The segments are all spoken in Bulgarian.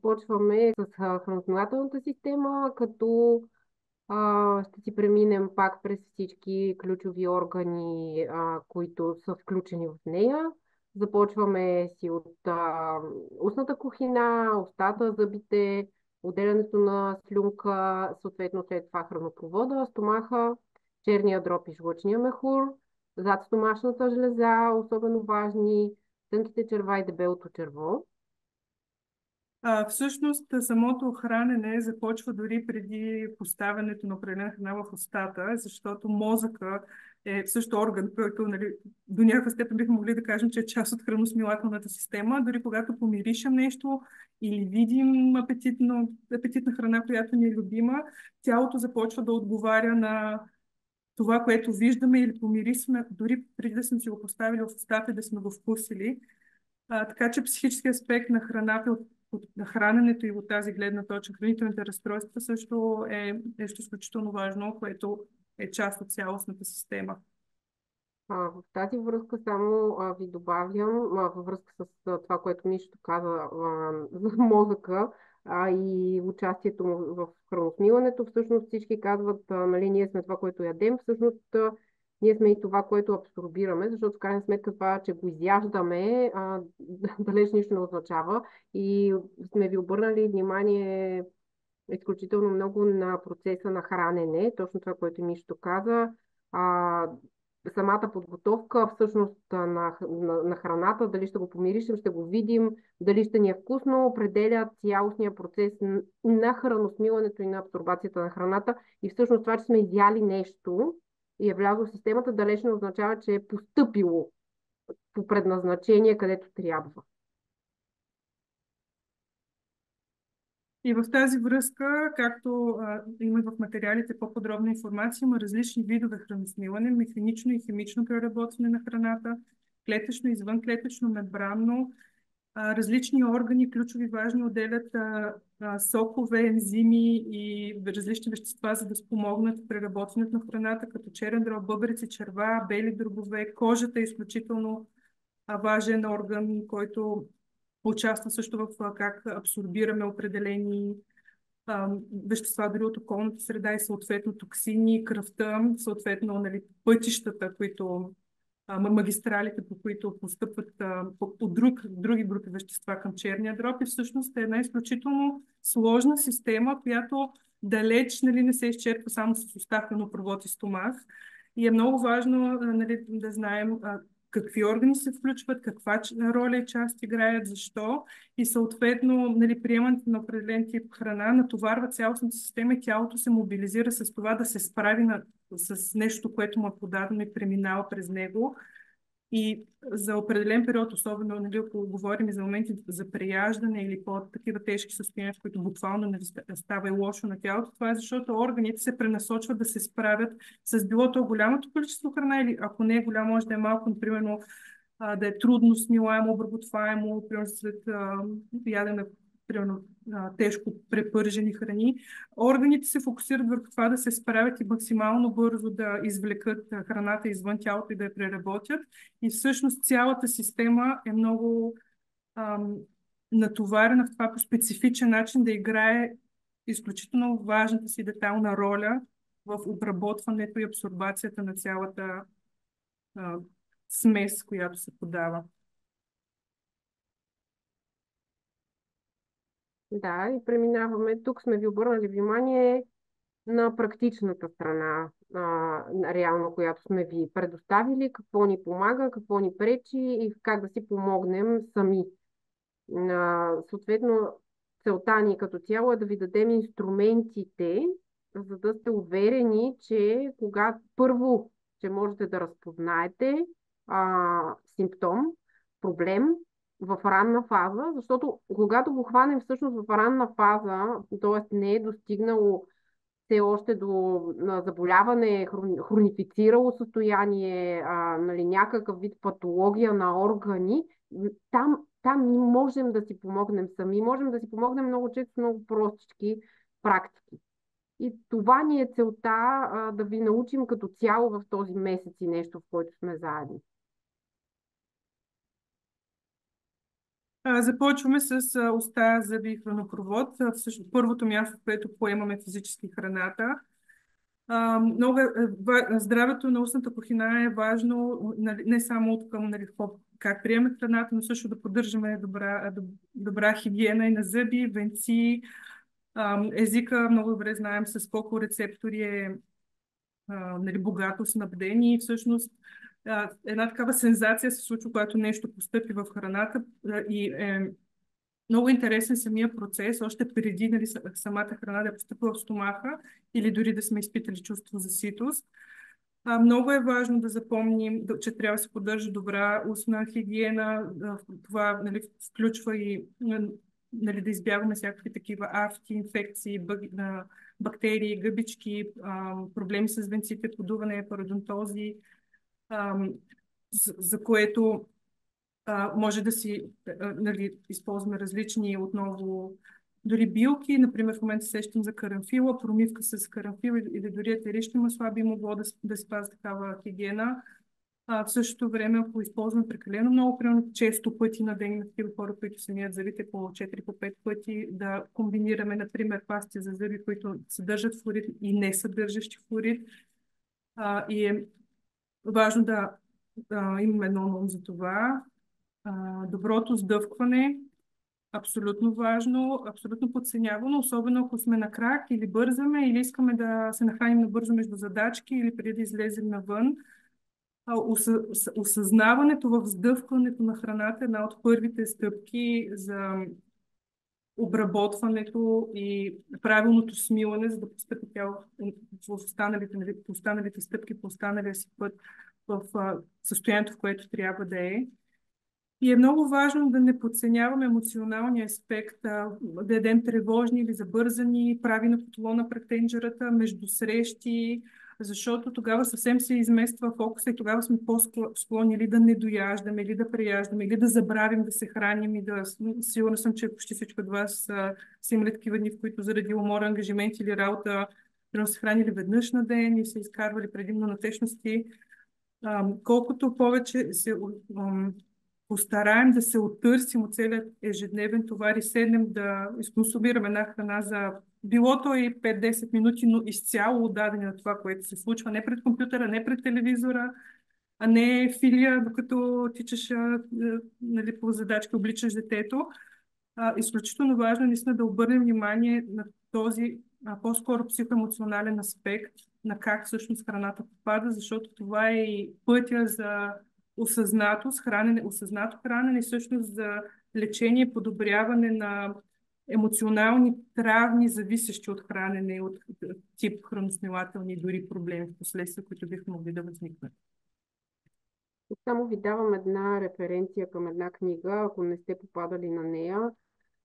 започваме с храносмилателната система, като ще си преминем пак през всички ключови органи, които са включени в нея. Започваме си от устната кухина, устата, зъбите, отделянето на слюнка, съответно след това хранопровода, стомаха, черния дроб и жлъчния мехур, зад стомашната жлеза, особено важни, тънките черва и дебелото черво. Всъщност, самото хранене започва дори преди поставянето на определена храна в устата, защото мозъка е също орган, който, нали, до някаква степен бихме могли да кажем, че е част от храносмилателната система. Дори когато помиришем нещо или видим апетитна храна, която ни е любима, тялото започва да отговаря на това, което виждаме или помирисме, дори преди да сме си го поставили в устата и да сме го вкусили. Така че психически аспект на храната, на храненето и от тази гледна точка, хранителните разстройства също е нещо изключително важно, което е част от цялостната система. В тази връзка само ви добавям, във връзка с това, което Мишето каза за мозъка и участието му в храносмилането. Всъщност всички казват, нали, ние сме това, което ядем. Всъщност ние сме и това, което абсорбираме, защото в крайна сметка това, че го изяждаме, далеч нищо не означава. И сме ви обърнали внимание изключително много на процеса на хранене, точно това, което Мишето каза. А, Самата подготовка всъщност на храната, дали ще го помиришем, ще го видим, дали ще ни е вкусно, определя цялостния процес на храносмилането и на абсорбацията на храната. И всъщност това, че сме изяли нещо и е влязло в системата, далеч не означава, че е постъпило по предназначение, където трябва. И в тази връзка, както има в материалите по-подробна информация, има различни видове храносмилане, механично и химично преработване на храната, клетъчно, извънклетъчно, мембранно. Различни органи, ключови важни, отделят сокове, ензими и различни вещества, за да спомогнат преработването на храната, като черен дроб, бъбреци, черва, бели дробове. Кожата е изключително важен орган, който участва също в как абсорбираме определени вещества дори от околната среда и съответно токсини, кръвта, съответно, нали, пътищата, които магистралите, по които постъпват други групи вещества към черния дроб, и всъщност е една изключително сложна система, която далеч, нали, не се изчерпва само с уста, хранопровод и стомах. И е много важно, нали, да знаем какви органи се включват, каква роля и част играят, защо, и съответно, нали, приемането на определен тип храна натоварва цялостната система и тялото се мобилизира с това да се справи с нещо, което му е подадено и преминава през него. И за определен период, особено, нали, ако говорим и за моменти за преяждане или по-такива тежки състояния, в които буквално не става и лошо на тялото, това е защото органите се пренасочват да се справят с било то голямото количество храна, или ако не е голямо, може да е малко, например, да е трудно смилаемо, обработваемо, примерно след ядене, примерно, тежко препържени храни. Органите се фокусират върху това да се справят и максимално бързо да извлекат храната извън тялото и да я преработят. И всъщност цялата система е много натоварена в това по специфичен начин да играе изключително важната си детайлна роля в обработването и абсорбацията на цялата смес, която се подава. Да, и преминаваме. Тук сме ви обърнали внимание на практичната страна, реално, която сме ви предоставили, какво ни помага, какво ни пречи и как да си помогнем сами. Съответно, целта ни като цяло е да ви дадем инструментите, за да сте уверени, че първо, че можете да разпознаете симптом, проблем в ранна фаза, защото когато го хванем всъщност в ранна фаза, т.е. не е достигнало все още до заболяване, хронифицирало състояние, нали, някакъв вид патология на органи, там ние можем да си помогнем сами, можем да си помогнем много често с много простички практики. И това ни е целта, да ви научим като цяло в този месец и нещо, в който сме заедно. Започваме с уста, зъби и хранопровод. Всъщност, първото място, в което поемаме физически храната. Здравето на устната кухина е важно нали, не само от към нали, как приемаме храната, но също да поддържаме добра хигиена и на зъби, венци, езика. Много добре знаем с колко рецептори е нали, богато снабдени и всъщност една такава сензация се случва, когато нещо постъпи в храната и е много интересен самия процес, още преди нали, самата храна да е постъпила в стомаха или дори да сме изпитали чувство за ситост. Много е важно да запомним, че трябва да се поддържа добра устна хигиена. Това нали, включва и нали, да избягваме всякакви такива афти, инфекции, бактерии, гъбички, проблеми с венците, подуване, пародонтози, за което може да си нали, използваме различни отново дори билки. Например, в момента сещам за карамфила, промивка с карамфил или дори етерични масла би могло да спази такава хигиена. В същото време, ако използваме прекалено много, примерно често пъти на ден на такива хора, които се мият зъбите по 4-5 пъти, да комбинираме, например, пасти за зъби, които съдържат флуорид и не съдържащи флуорид. И е важно да имаме едно ум за това. Доброто сдъвкване, абсолютно важно, абсолютно подценявано, особено ако сме на крак или бързаме, или искаме да се нахраним набързо между задачки или преди да излезем навън. Осъзнаването в сдъвкването на храната е една от първите стъпки за обработването и правилното смилане, за да постъпи тя по останалите стъпки, по останалия си път в състоянието, в което трябва да е. И е много важно да не подценяваме емоционалния аспект, да ядем тревожни или забързани, прави на котлона пред тенджерата, между срещи, защото тогава съвсем се измества фокуса и тогава сме по-склонни или да не дояждаме, или да преяждаме, или да забравим да се храним и да... Сигурна съм, че почти всички от вас са имали такива дни, в които заради умора, ангажименти или работа, се хранили веднъж на ден и се изкарвали предимно на течности. Колкото повече се постараем да се оттърсим от целият ежедневен товар и седнем да изконсумираме една храна за билото и 5-10 минути, но изцяло отдадени на това, което се случва не пред компютъра, не пред телевизора, а не филия, докато тичаш нали, по задачки, обличаш детето. Изключително важно е наистина да обърнем внимание на този по-скоро психоемоционален аспект на как всъщност храната попада, защото това е и пътя за осъзнато хранене и всъщност за лечение и подобряване на емоционални травми, зависещи от хранене, от тип храносмилателни дори проблеми в последствие, които биха могли да възникнат. Само ви давам една референция към една книга, ако не сте попадали на нея.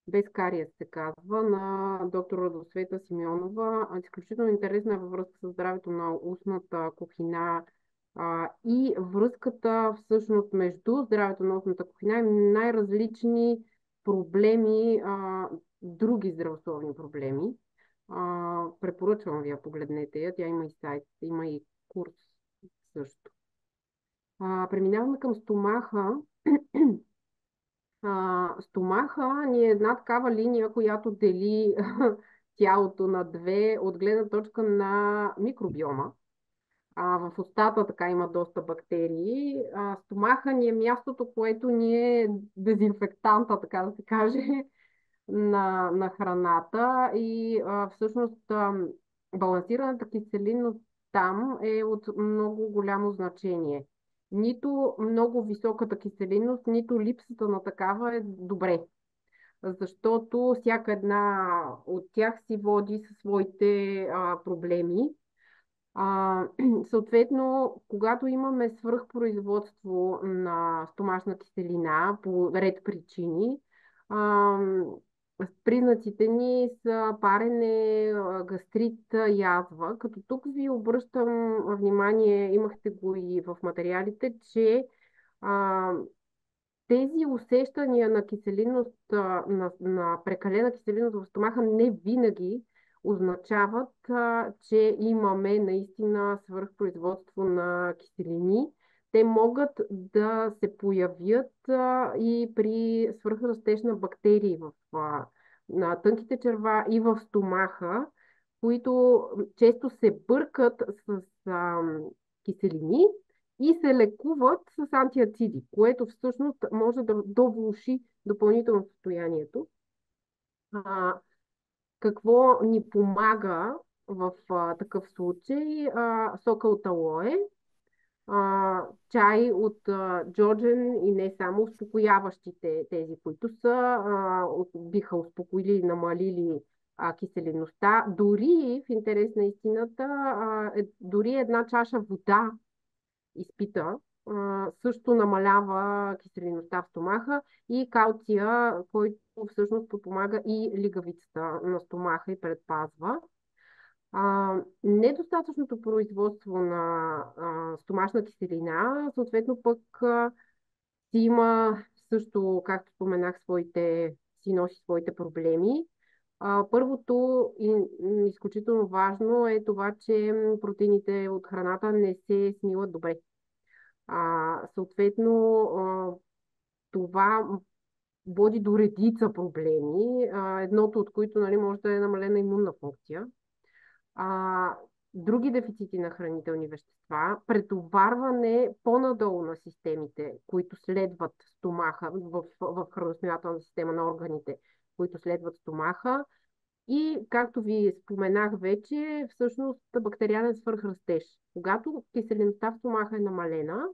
Без кариес се казва, на доктор Радосвета Симеонова. Изключително интересна е във връзка с здравето на устната кухина и връзката всъщност между здравето на устната кухина и най-различни проблеми, други здравословни проблеми. Препоръчвам ви я, погледнете я. Тя има и сайт, има и курс също. Преминаваме към стомаха. Стомаха ни е една такава линия, която дели тялото на две от гледна точка на микробиома. В устата така има доста бактерии. Стомаха ни е мястото, което ни е дезинфектанта, така да се каже, на храната. И всъщност балансираната киселинност там е от много голямо значение. Нито много високата киселинност, нито липсата на такава е добре. Защото всяка една от тях си води със своите проблеми. Съответно, когато имаме свръхпроизводство на стомашна киселина по ред причини, признаците ни са парене, гастрит, язва, като тук ви обръщам внимание, имахте го и в материалите, че тези усещания на киселинност, на прекалена киселинност в стомаха не винаги означават, че имаме наистина свръхпроизводство на киселини. те могат да се появят и при свръхрастеж на бактерии на тънките черва и в стомаха, които често се бъркат с киселини и се лекуват с антиациди, което всъщност може да довлуши допълнително състоянието. Какво ни помага в такъв случай? Сока от алое, чай от джорджен и не само успокояващите тези, които биха успокоили и намалили киселинността. Дори в интерес на истината, дори една чаша вода изпита, също намалява киселинността в стомаха и калция, който всъщност подпомага и лигавицата на стомаха и предпазва. Недостатъчното производство на стомашна киселина, съответно пък си има също, както споменах, си носи своите проблеми. Първото и изключително важно е това, че протеините от храната не се смилат добре. Съответно, това води до редица проблеми, едното от които, нали, може да е намалена имунна функция. Други дефицити на хранителни вещества, претоварване по-надолу на системите, които следват стомаха, в храносмилателна система на органите, които следват стомаха. И, както ви споменах вече, всъщност бактериален свръхрастеж. Когато киселинността в стомаха е намалена,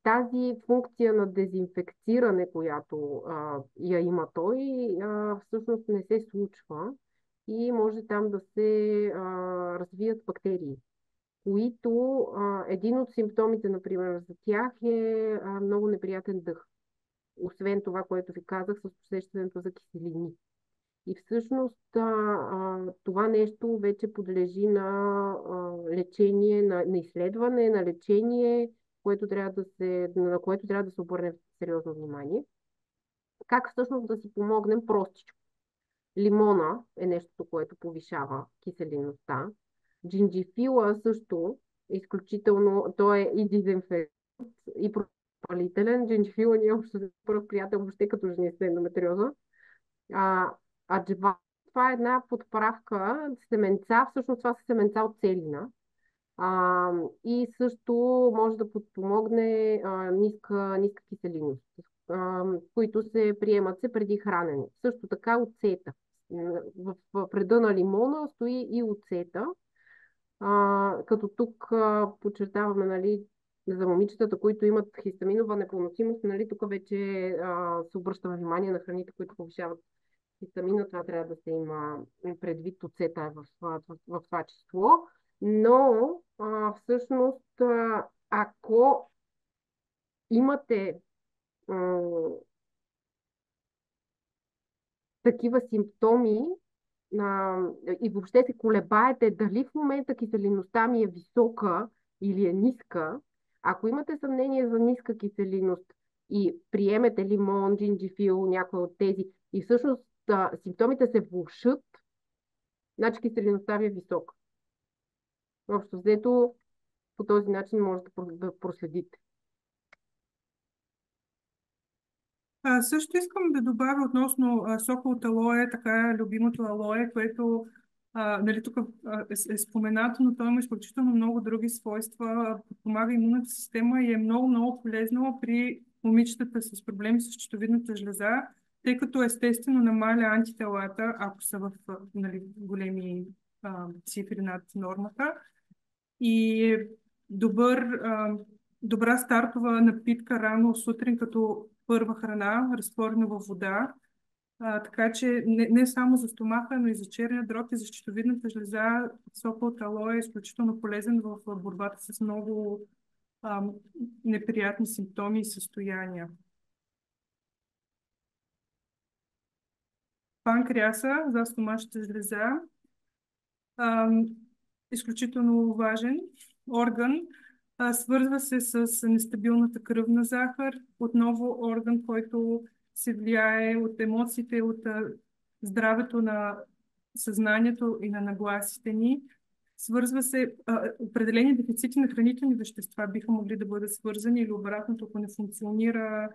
тази функция на дезинфекциране, която я има той, всъщност не се случва и може там да се развият бактерии, които един от симптомите, например, за тях е много неприятен дъх. Освен това, което ви казах с усещането за киселини. И всъщност това нещо вече подлежи на лечение, на изследване, на лечение, на което трябва да се обърне сериозно внимание. Как всъщност да си помогнем простичко? Лимона е нещо, което повишава киселинността. Джинджифила също е изключително, той е и дезинфекционен, и пропалителен. Джинджифила ни е общо първ приятел, въобще като жени с ендометриоза. Аджва, това е една подправка, семенца, всъщност това са семенца от целина. И също може да подпомогне ниска киселинност, които се приемат се преди хранене. Също така оцета. В реда на лимона стои и оцета, като тук подчертаваме, нали, за момичетата, които имат хистаминова непълносимост, нали, тук вече се обръща внимание на храните, които повишават хистамина. Това трябва да се има предвид, оцета е в това число. Но всъщност, ако имате такива симптоми и въобще се колебаете дали в момента киселинността ми е висока или е ниска, ако имате съмнение за ниска киселинност и приемете лимон, джинджифил, някой от тези, и всъщност симптомите се влошат, значи киселинността ви е висока. Общо взето, по този начин може да проследите. Също искам да добавя относно сока от алое, така любимото алое, което нали, тук е споменато, но то има изключително много други свойства, подпомага имунната система и е много полезно при момичетата с проблеми с щитовидната жлеза, тъй като естествено намаля антителата, ако са в нали, големи цифри над нормата. И е добра стартова напитка рано сутрин като първа храна, разтворена във вода. Така че не само за стомаха, но и за черния дроб и за щитовидната жлеза сока от алое е изключително полезен в борбата с много неприятни симптоми и състояния. Панкреаса за стомашната жлеза изключително важен орган. Свързва се с нестабилната кръвна захар. Отново орган, който се влияе от емоциите, от здравето на съзнанието и на нагласите ни. Свързва се, определени дефицити на хранителни вещества биха могли да бъдат свързани или обратното, ако не функционира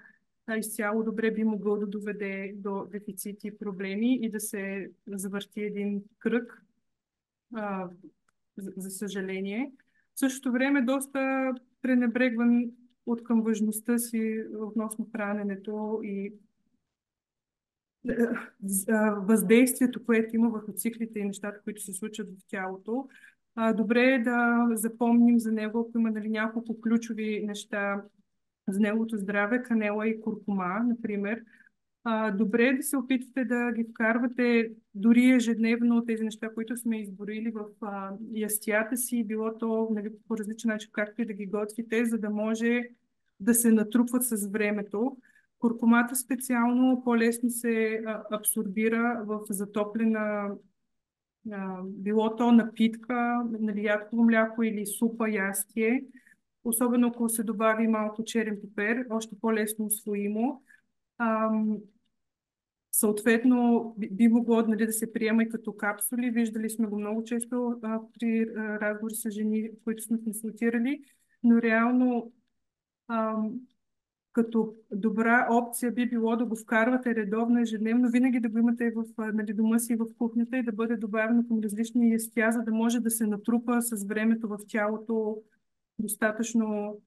изцяло добре, би могло да доведе до дефицити и проблеми и да се завърти един кръг, за съжаление. В същото време доста пренебрегван от към важността си относно храненето и въздействието, което има върху циклите и нещата, които се случват в тялото. Добре е да запомним за него, ако има нали, няколко ключови неща за неговото здраве, канела и куркума, например. Добре е да се опитате да ги вкарвате дори ежедневно тези неща, които сме изборили в ястията си, било то нали, по различен начин, както и да ги готвите, за да може да се натрупват с времето. Куркумата специално по-лесно се абсорбира в затоплена, било то напитка, нали, ядково мляко или супа, ястие. Особено ако се добави малко черен пипер, още по-лесно усвоимо. Съответно, би могло нали, да се приема и като капсули. Виждали сме го много често при разговори с жени, които сме консултирали, но реално като добра опция би било да го вкарвате редовно, ежедневно, винаги да го имате в нали, дома си в кухнята и да бъде добавено към различни ястия, за да може да се натрупа с времето в тялото достатъчно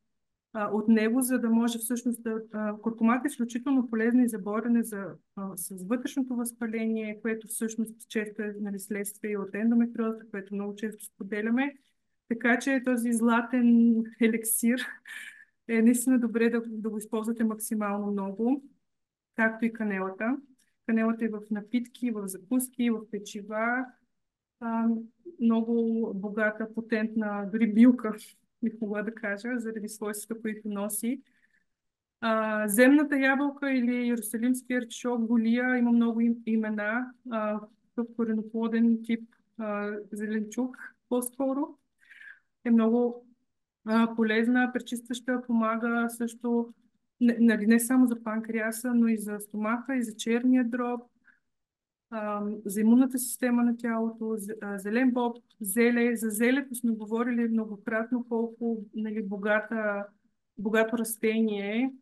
от него, за да може всъщност да... Куркумата е изключително полезна и за борене с вътрешното възпаление, което всъщност често е нали, следствие от ендометриоза, което много често споделяме. Така че този златен елексир е наистина добре да го използвате максимално много, както и канелата. Канелата е в напитки, в закуски, в печива. Много богата, потентна, дори билка, бих могла да кажа, заради свойствата, които носи. Земната ябълка или иерусалимски артишок, голия, има много имена. Такъв кореноплоден тип зеленчук, по-скоро. Е много полезна, пречистваща, помага също нали, не само за панкреаса, но и за стомаха, и за черния дроб, за имунната система на тялото, зелен боб, зеле. За зелето сме говорили многократно колко нали, богато растение.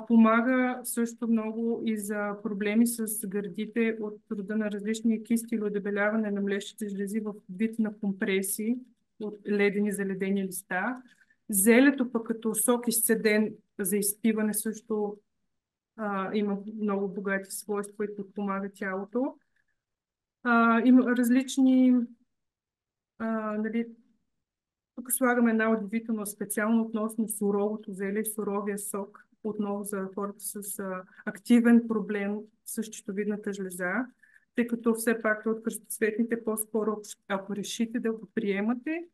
Помага също много и за проблеми с гърдите от рода на различни кисти или удебеляване на млечните жлези в вид на компреси от ледени заледени листа. Зелето пък като сок изцеден за изпиване също има много богати свойства и подпомага тялото. Има различни... нали, тук слагаме една удивително специално относно суровото зеле, суровия сок, отново за хората с активен проблем с щитовидната жлеза, тъй като все пак от кръстоцветните по-скоро, ако решите да го приемате,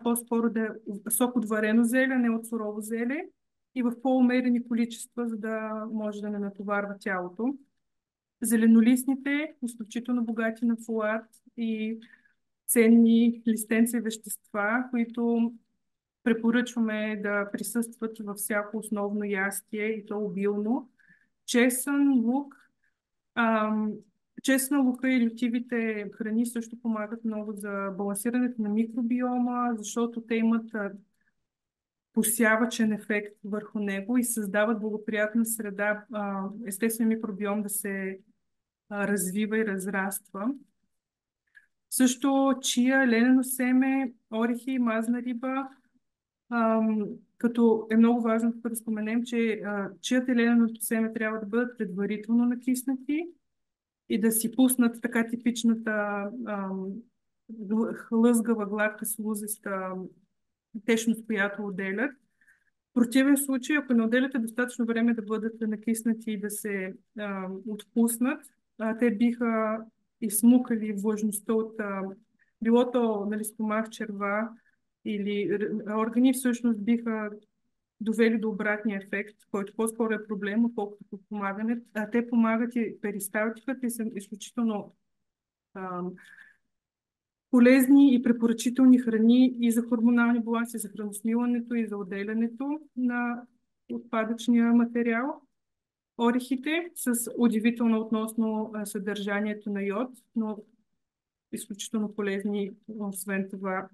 по-скоро да е сок от варено зеле, а не от сурово зеле и в по-умерени количества, за да може да не натоварва тялото. Зеленолистните, изключително богати на фолат и ценни листенци вещества, които препоръчваме да присъстват във всяко основно ястие и то обилно. Чесън, лук. Чесън, лука и лютивите храни също помагат много за балансирането на микробиома, защото те имат посявачен ефект върху него и създават благоприятна среда, естествен микробиом да се развива и разраства. Също чия, ленено семе, орехи, мазна риба, като е много важно да споменем, че чията и лененото семе трябва да бъдат предварително накиснати и да си пуснат така типичната хлъзгава, гладка, слузеста течност, която отделят. В противен случай, ако не отделяте достатъчно време да бъдат накиснати и да се отпуснат, те биха изсмукали влажността от било то нали, стомах, черва или органи, всъщност биха довели до обратния ефект, който по-скоро е проблем, отколкото подпомагане. Те помагат и перисталтиката и са изключително полезни и препоръчителни храни и за хормонални баланси, за храносмилането и за отделянето на отпадъчния материал. Орехите с удивително относно съдържанието на йод, но изключително полезни. Освен това,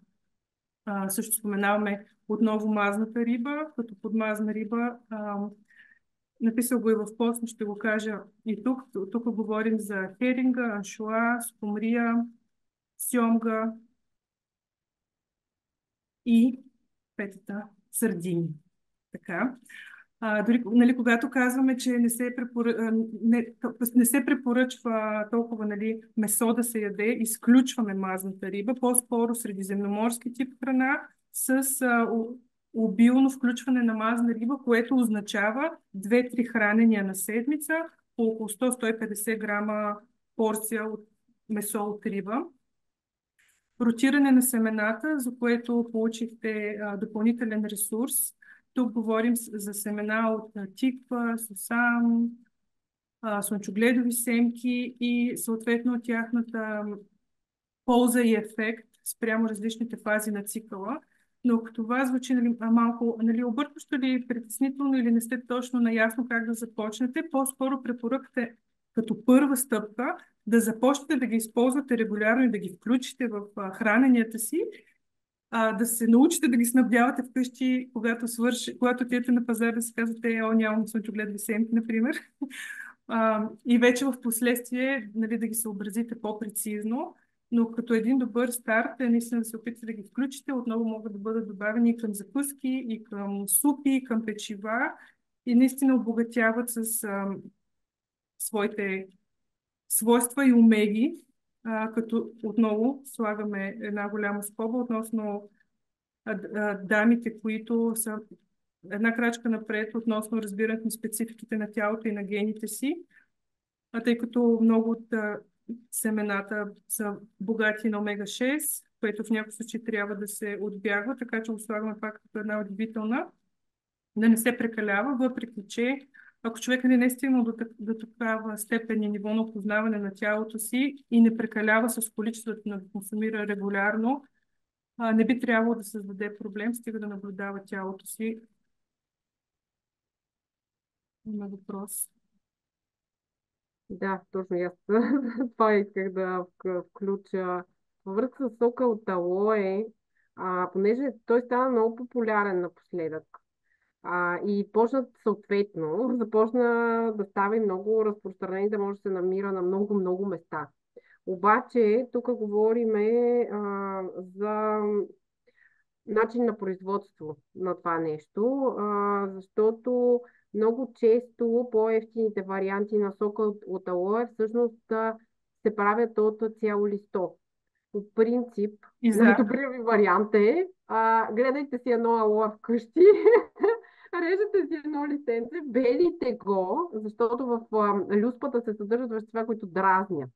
също споменаваме отново мазната риба, като подмазна риба. Написал го и в пост, но ще го кажа и тук. Тук говорим за херинга, аншоа, скумрия, сьомга и петата сардини. Така. Дори, нали, когато казваме, че не се препоръчва толкова, нали, месо да се яде, изключваме мазната риба, по-скоро средиземноморски тип храна с обилно включване на мазна риба, което означава 2-3 хранения на седмица, по около 100-150 грама порция от месо от риба. Ротиране на семената, за което получихте допълнителен ресурс. Тук говорим за семена от тиква, сусам, слънчогледови семки и съответно тяхната полза и ефект спрямо различните фази на цикъла. Но ако това звучи, нали, малко, нали, объркващо или притеснително, или не сте точно наясно как да започнете, по-скоро препоръкате като първа стъпка да започнете да ги използвате регулярно и да ги включите в храненията си, да се научите да ги снабдявате вкъщи, когато отидете на пазар да си казвате, нямам слънчогледови семки, например. И вече в последствие, нали, да ги съобразите по-прецизно, но като един добър старт е наистина да се опитате да ги включите. Отново могат да бъдат добавени и към закуски, и към супи, и към печива и наистина обогатяват с своите свойства и омеги, като отново слагаме една голяма скоба относно дамите, които са една крачка напред относно разбирането на спецификите на тялото и на гените си, тъй като много от семената са богати на омега-6, което в някакъв случай трябва да се отбягва, така че го слагаме пак като една удивителна, да не се прекалява, въпреки че ако човек не е стигнал до такава степен и ниво на опознаване на тялото си и не прекалява с количеството на да консумира регулярно, не би трябвало да създаде проблем, стига да наблюдава тялото си. Има въпрос. Да, точно аз това исках да включа. Във връзка с сока от алое, понеже той стана много популярен напоследък и почнат съответно, започна да става и много разпространен, да може да се намира на много места. Обаче, тук говориме за начин на производство на това нещо, защото много често по-евтините варианти на сока от алоe всъщност се правят от цяло листо. По принцип, най-добрият ви вариант е гледайте си едно алоe вкъщи, режете си едно листенце, белите го, защото в люспата се съдържат вещества, които дразнят.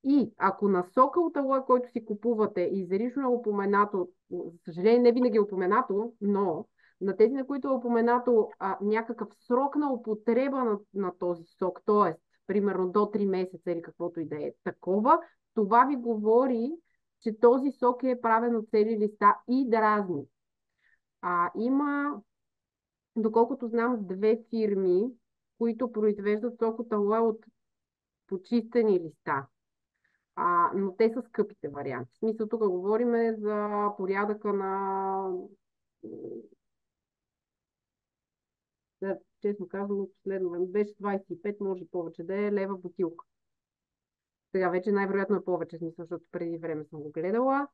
И ако на сока от алоe, който си купувате, изрично е упоменато, за съжаление не винаги е упоменато, но на тези, на които е упоменато някакъв срок на употреба на този сок, т.е. примерно до 3 месеца или каквото и да е такова, това ви говори, че този сок е правен от цели листа и дразни. Има, доколкото знам, 2 фирми, които произвеждат сок от алоe от почистени листа. Но те са скъпите варианти. В смисъл, тук говорим за порядъка на... Честно казвам, последно беше 25, може повече да е лева бутилка. Сега вече най-вероятно е повече, смисъл, защото преди време съм го гледала.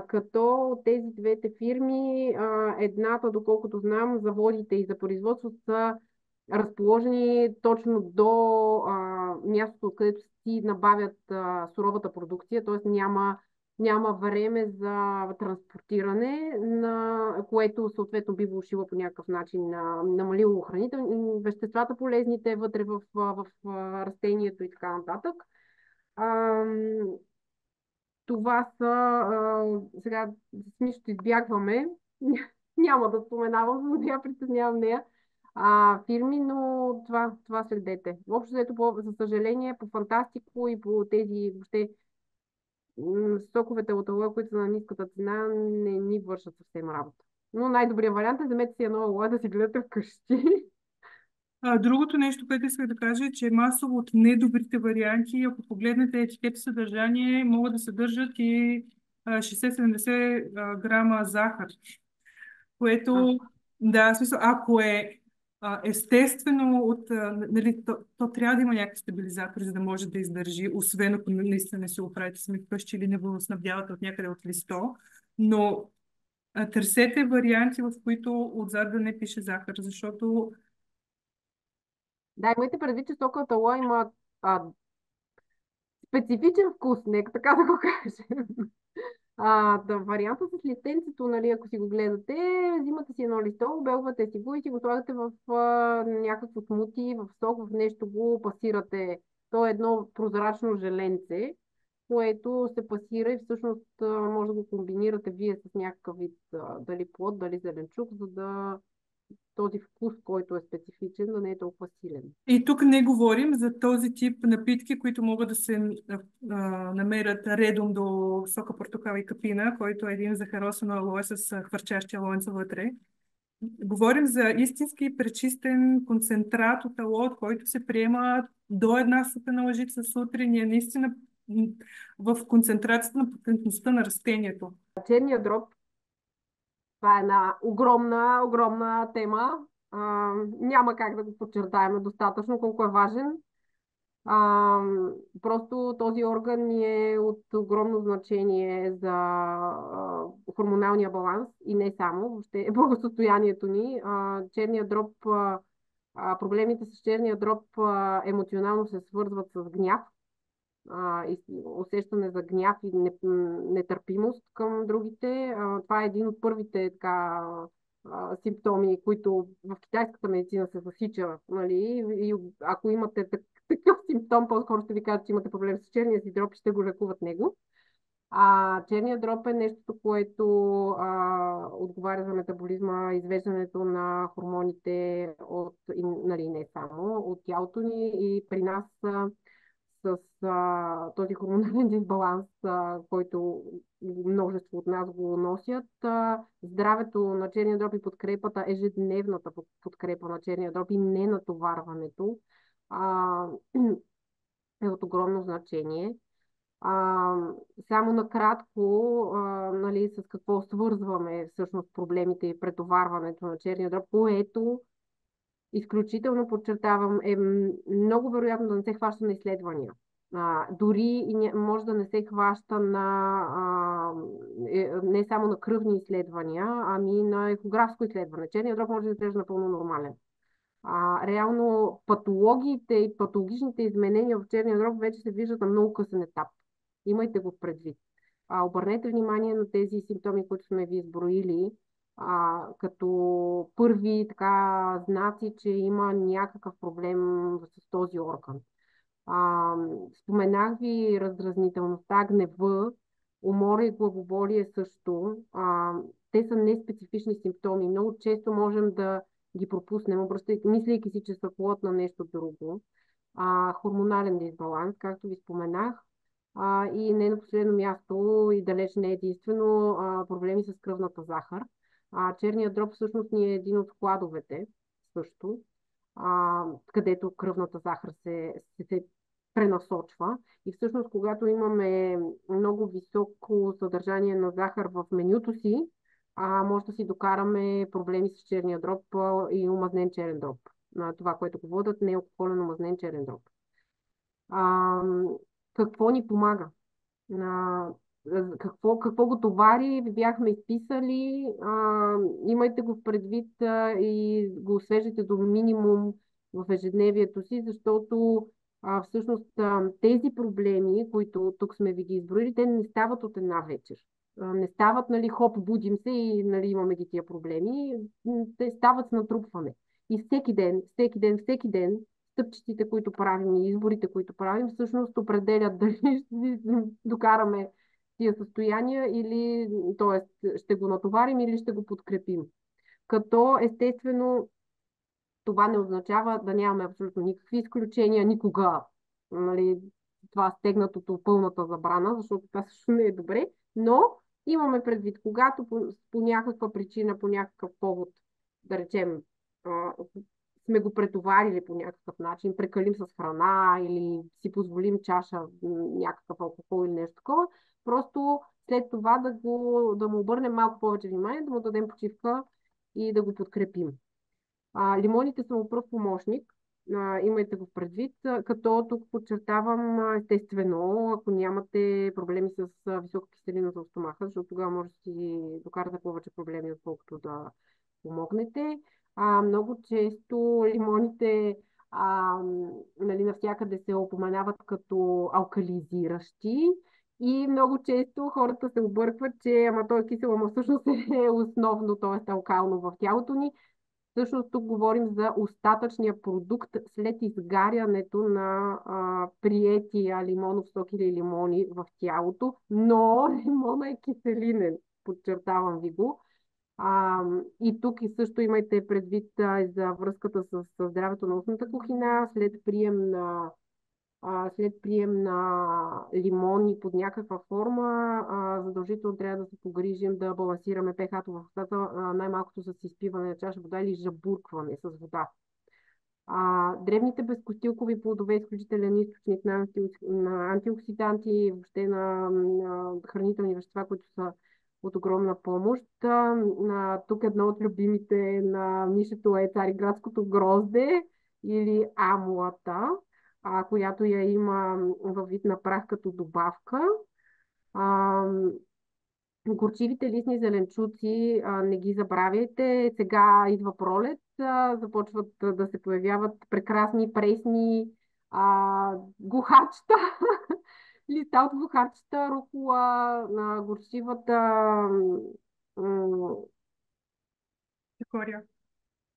Като от тези двете фирми, едната, доколкото знам, заводите и за производство са разположени точно до мястото, където си набавят суровата продукция, т.е. няма време за транспортиране, на което съответно би влошило по някакъв начин, намалило хранителни веществата полезните вътре в растението и така нататък. Това са, сега с нищо избягваме, няма да споменавам, но я притеснявам нея, фирми, но това следете. Общо взето, за съжаление, по Фантастико и по тези въобще соковете от алоe, които са на ниската цена, не ни вършат съвсем работа. Но най-добрият вариант е вземете си едно алоe да си гледате вкъщи. Другото нещо, което исках да кажа, е, че масово от недобрите варианти, ако погледнете етикет съдържание, могат да съдържат и 60-70 грама захар, А, което, да, в смисъл, ако е естествено, нали, то трябва да има някакви стабилизатори, за да може да издържи, освен ако наистина не си го правите сами вкъщи или не го снабдявате от някъде от листо, но търсете варианти, в които отзад да не пише захар, защото да, имайте предвид, че сокът ала има специфичен вкус, нека така да го кажем. Да, варианта с листенцето, нали, ако си го гледате, взимате си едно листо, обелвате си го и си го слагате в някакво смути, в сок, в нещо го пасирате. То е едно прозрачно желенце, което се пасира и всъщност може да го комбинирате вие с някакъв вид, дали плод, дали зеленчук, за да този вкус, който е специфичен, да не е толкова силен. и тук не говорим за този тип напитки, които могат да се намерят редом до сока портокал и капина, който е един захаросано алоe с хвърчащи алоенца вътре. Говорим за истински пречистен концентрат от алоe, от който се приема до една супена лъжица сутрин и е наистина в концентрацията на потентността на растението. Черният дроб, това е една огромна, огромна тема. Няма как да го подчертаем достатъчно колко е важен. А, просто този орган ни е от огромно значение за хормоналния баланс и не само, въобще благосостоянието ни. Черният дроб, проблемите с черния дроб емоционално се свързват с гняв, и усещане за гняв и нетърпимост към другите. Това е един от първите така, симптоми, които в китайската медицина се засича. Нали? И ако имате такъв симптом, по-скоро ще ви кажат, че имате проблем с черния си дроб и ще го лекуват него. Черният дроб е нещо, което отговаря за метаболизма, извеждането на хормоните от, нали, не само от тялото ни и при нас с този хормонален дисбаланс, който множество от нас го носят. Здравето на черния дроб и подкрепата, ежедневната подкрепа на черния дроб и ненатоварването а, е от огромно значение. А, Само накратко, нали, с какво свързваме всъщност проблемите и претоварването на черния дроб, което изключително подчертавам, е много вероятно да не се хваща на изследвания. Дори и може да не се хваща не само на кръвни изследвания, ами на ехографско изследване. Черният дроб може да изглежда напълно нормален. Реално патологиите и патологичните изменения в черния дроб вече се виждат на много късен етап. Имайте го предвид. Обърнете внимание на тези симптоми, които сме ви изброили, като първи така знаци, че има някакъв проблем с този орган. Споменах ви раздразнителността, гнева, умора и главоболие също. Те са неспецифични симптоми. Много често можем да ги пропуснем, мислейки си, че са плод на нещо друго. Хормонален дисбаланс, както ви споменах. И не на последно място и далеч не единствено проблеми с кръвната захар. Черният дроб всъщност ни е един от складовете също, където кръвната захар се пренасочва. И всъщност, когато имаме много високо съдържание на захар в менюто си, може да си докараме проблеми с черния дроб и омазнен черен дроб. Това, което го водят, не е алкохолен омазнен черен дроб. Какво ни помага? А, какво го товари, ви бяхме изписали, имайте го в предвид и го свеждате до минимум в ежедневието си, защото всъщност тези проблеми, които тук сме ви ги изброили, те не стават от една вечер. Не стават, нали, хоп, будим се и, нали, имаме ги тия проблеми. Те стават с натрупване. И всеки ден, всеки ден, всеки ден стъпчетите, които правим и изборите, които правим, всъщност определят дали ще докараме тия състояния или, т.е. ще го натоварим или ще го подкрепим. Като естествено това не означава да нямаме абсолютно никакви изключения никога. Нали, това стегнатото пълната забрана, защото това също не е добре, но имаме предвид, когато по някаква причина, по някакъв повод, да речем, сме го претоварили по някакъв начин, прекалим с храна или си позволим чаша някакъв алкохол или нещо такова, просто след това да му обърнем малко повече внимание, да му дадем почивка и да го подкрепим. Лимоните са му пръв помощник, имайте го предвид, като тук подчертавам естествено, ако нямате проблеми с висока киселина в стомаха, защото тогава може да си докарате повече проблеми, отколкото да помогнете. Много често лимоните нали, навсякъде се упоменават като алкализиращи и много често хората се объркват, че ама той е кисело, ама всъщност е основно, т.е. алкално в тялото ни. Всъщност тук говорим за остатъчния продукт след изгарянето на приетия лимонов сок или лимони в тялото, но лимона е киселинен, подчертавам ви го. И тук и също имайте предвид за връзката с здравето на устната кухина, след прием на лимони под някаква форма, задължително трябва да се погрижим да балансираме pH-то в устата, най-малкото с изпиване на чаша вода или жабуркване с вода. Дребните безкостилкови плодове е изключителен източник на антиоксиданти, въобще на хранителни вещества, които са от огромна помощ. Тук едно от любимите на Мишето е цариградското грозде или амлата, която я има във вид на прах като добавка. Горчивите листни зеленчуци, не ги забравяйте. Сега идва пролет, започват да се появяват прекрасни пресни гухачета. Листа от гухачета, рукола, горчивата Цикория.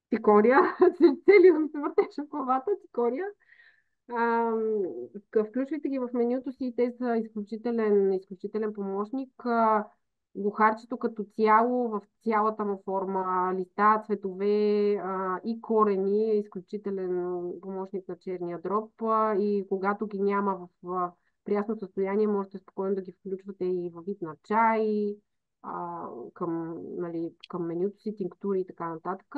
цикория. Целият се въртеше в главата, цикория. Включвайте ги в менюто си и те са изключителен помощник. Бухарчето като цяло, в цялата му форма, листа, цветове и корени е изключителен помощник на черния дроб. И когато ги няма в прясно състояние, можете спокойно да ги включвате и във вид на чай, към менюто си, тинктури и така нататък.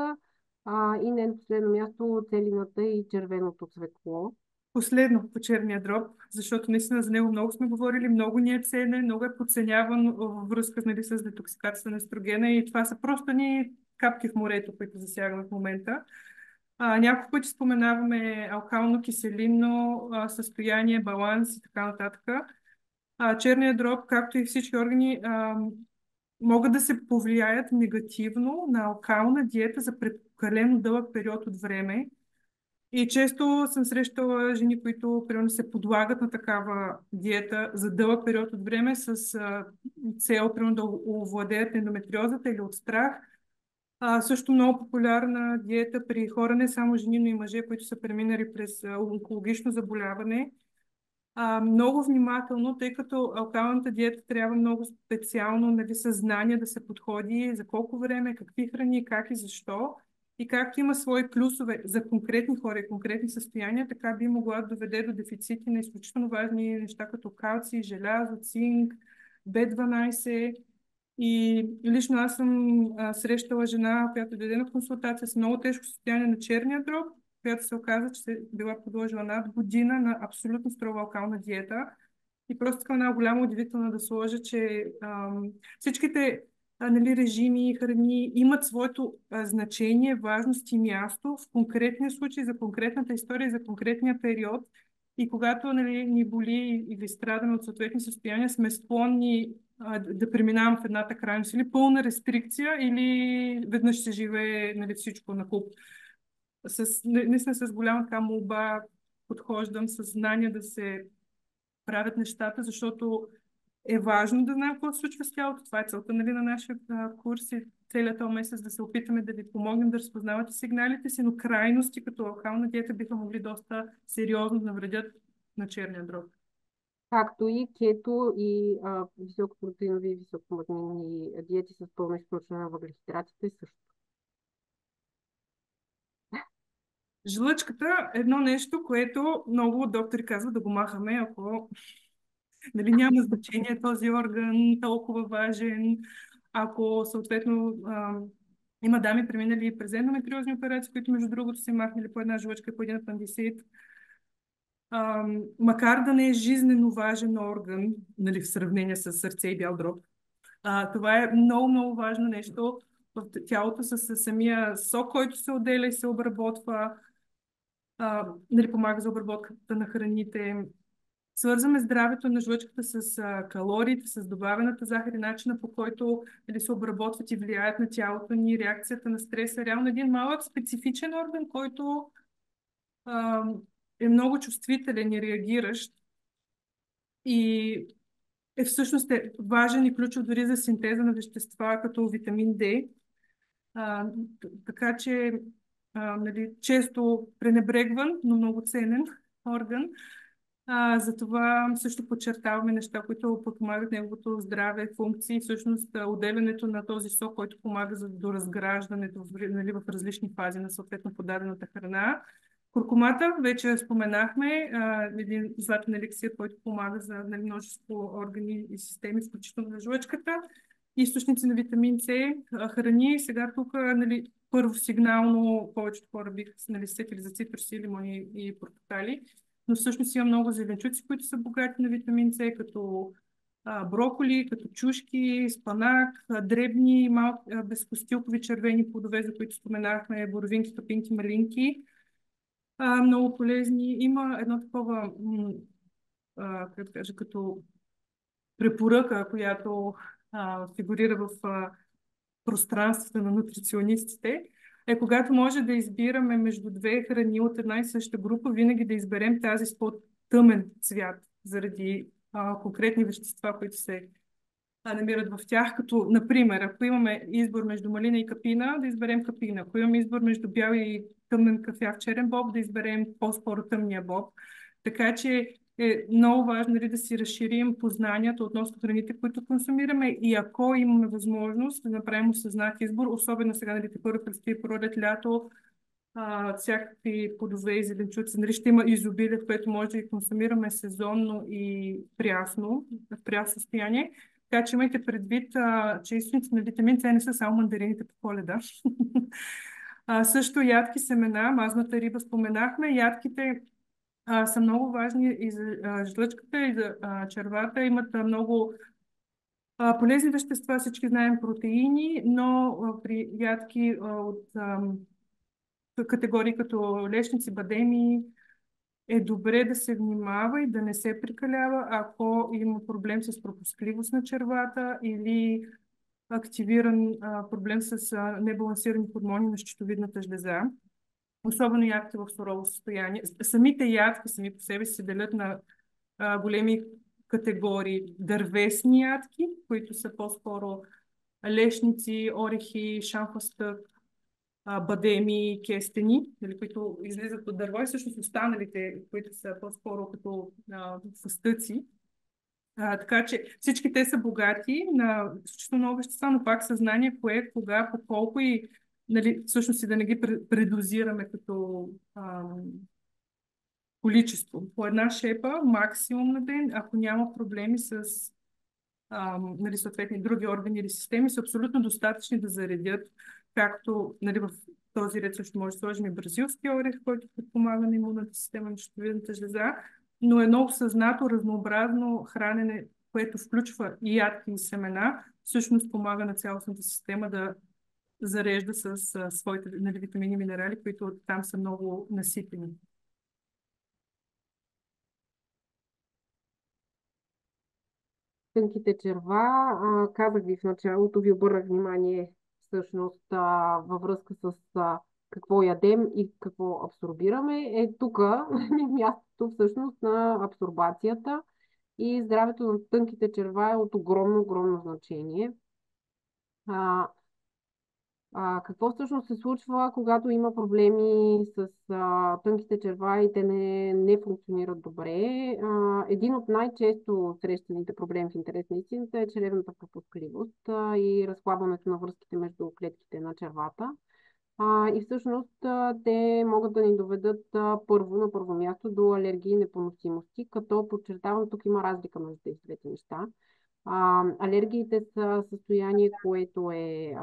И не на последно място целината и червеното цвекло. Последно по черния дроб, защото наистина за него много сме говорили, много ни е ценен, много е подценяван във връзка нали, с детоксикацията на естрогена и това са просто ни капки в морето, които засягаме в момента. Няколко пъти споменаваме алкално-киселинно състояние, баланс и така нататък. Черният дроб, както и всички органи, могат да се повлияят негативно на алкална диета за прекалено дълъг период от време. И често съм срещала жени, които примерно се подлагат на такава диета за дълъг период от време с цел примерно да овладеят ендометриозата или от страх. Също много популярна диета при хора, не само жени, но и мъже, които са преминали през онкологично заболяване. Много внимателно, тъй като алкалната диета трябва много специално нали, съзнание да се подходи за колко време, какви храни, как и защо. И както има свои плюсове за конкретни хора и конкретни състояния, така би могла да доведе до дефицити на изключително важни неща, като калций, желязо, цинк, B12. И лично аз съм срещала жена, която дойде на консултация с много тежко състояние на черния дроб, която се оказа, че се била подложила над година на абсолютно строга алкална диета. И просто така една голяма удивителна да сложа, че всичките нали, режими и храни имат своето значение, важност и място в конкретния случай, за конкретната история, за конкретния период. И когато нали, ни боли или страдаме от съответни състояния, сме склонни да преминавам в едната крайност или пълна рестрикция, или веднъж се живее нали, всичко на куп. Наистина с голяма така молба подхождам със знание да се правят нещата, защото е важно да знаем какво се случва с тялото. Това е целта нали, на нашия курс и целият този месец да се опитаме да ви помогнем да разпознавате сигналите си, но крайности като алкална диета биха могли доста сериозно да навредят на черния дроб. Както и кето и високопротеинови и високомазнини диети с пълно изключване на въглехидратите също. Жлъчката е едно нещо, което много доктори казват да го махаме, ако нали, няма значение този орган толкова важен, ако съответно Има дами, преминали през ендометриозни операции, които между другото са махнали по една жлъчка, по един апендицит. Макар да не е жизнено важен орган, нали, в сравнение с сърце и бял дроб, това е много, много важно нещо в тялото с самия сок, който се отделя и се обработва, нали, помага за обработката на храните. Свързваме здравето на жлъчката с калориите, с добавената захар и начина, по който, нали, се обработват и влияят на тялото ни, реакцията на стреса. Реално един малък специфичен орган, който а, е много чувствителен и реагиращ и всъщност е важен и ключов дори за синтеза на вещества, като витамин D. Така че, нали, често пренебрегван, но много ценен орган. Затова също подчертаваме неща, които подпомагат неговото здраве, функции. Всъщност, отделянето на този сок, който помага за доразграждането, нали, в различни фази на съответно подадената храна. Куркумата, вече споменахме, един златен еликсир, който помага за, нали, множество органи и системи, включително на жлъчката. Източници на витамин С, храни. Сега тук, нали, първо сигнално повечето хора биха, нали, сетили за цитруси, лимони и портокали, но всъщност има много зеленчуци, които са богати на витамин С, като броколи, като чушки, спанак, дребни, малки, безкостилкови червени плодове, за които споменахме, боровинки, топинки, малинки. Много полезни. Има едно такова, как да кажа, като препоръка, която фигурира в пространствата на нутриционистите, е когато може да избираме между две храни от една и съща група, винаги да изберем тази с по-тъмен цвят, заради конкретни вещества, които се намират в тях, като, например, ако имаме избор между малина и капина, да изберем капина. Ако имаме избор между бял и тъмен кафяв черен боб, да изберем по-скоро тъмния боб. Така че е много важно, нали, да си разширим познанията относно храните, които консумираме, и ако имаме възможност да направим осъзнат избор, особено сега, нали, първо предстои пролет, лято, всякакви плодове и зеленчуци. Нали, ще има изобилие, в което може да ги консумираме сезонно и прясно, в прясно състояние. Така че имайте предвид, че източници на витамин С не са само мандарините по Коледа. Също ядки семена, мазната риба споменахме. Ядките са много важни и за жлъчката, и за червата. Имат много полезни вещества, всички знаем протеини, но при ядки от категории като лешници, бадеми, е добре да се внимава и да не се прекалява, ако има проблем с пропускливост на червата или активиран проблем с небалансирани хормони на щитовидната жлеза. Особено ядки в сурово състояние. Самите ядки сами по себе се делят на големи категории. Дървесни ядки, които са по-скоро лешници, орехи, шамфастък, бадеми, кестени, нали, които излизат от дърво, и всъщност останалите, които са по-скоро като фъстъци. Така че всички те са богати на изключително много вещества, но пак съзнание кое, кога, по колко и, нали, всъщност и да не ги предозираме като количество. По една шепа максимум на ден, ако няма проблеми с нали, съответни други органи или системи, са абсолютно достатъчни да заредят, както, нали, в този ред също може да сложим и бразилски орех, който подпомага на имунната система на щитовидната жлеза, но едно осъзнато, разнообразно хранене, което включва и ядки и семена, всъщност помага на цялостната система да зарежда с своите, нали, витамини и минерали, които там са много наситени. Тънките черва, казах ви в началото, ви обърнах внимание всъщност във връзка с какво ядем и какво абсорбираме. Е тук е мястото всъщност на абсорбацията, и здравето на тънките черва е от огромно, огромно значение. Какво всъщност се случва, когато има проблеми с тънките черва и те не функционират добре? Един от най-често срещаните проблеми, в интерес на истината, е чревната пропускливост и разхлабването на връзките между клетките на червата. И всъщност те могат да ни доведат на първо място до алергии и непоносимости, като подчертавам, тук има разлика между тези двете неща. Алергиите са състояние, което е